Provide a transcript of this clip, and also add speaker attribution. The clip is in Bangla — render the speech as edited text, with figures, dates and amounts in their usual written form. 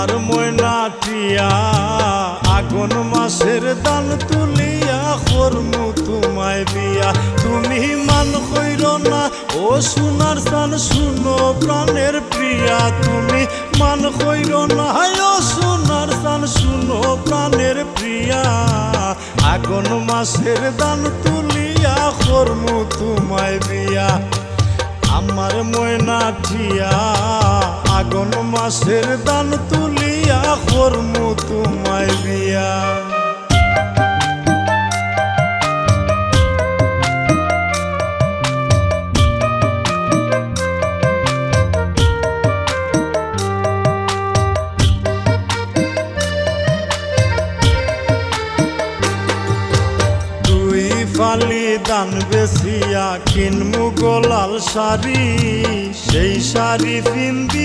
Speaker 1: আমার ময়না টিয়া আগুন মাসের দান তুলিয়া করমু তোমায় বিয়া। তুমি মান কইর না ও সোনার চান শুনো প্রাণের প্রিয়া। তুমি মান কইর না ও সোনার চান শুনো প্রাণের প্রিয়া। আগুন মাসের দান তুলিয়া করমু তোমায় বিয়া। আমার ময়না টিয়া আগুন মাসের দান তুলিয়া করমু তোমায় বিয়া। ফালি দান বেচিয়া কিনমু গোলাল শাড়ি, সেই শাড়ি পিন্দি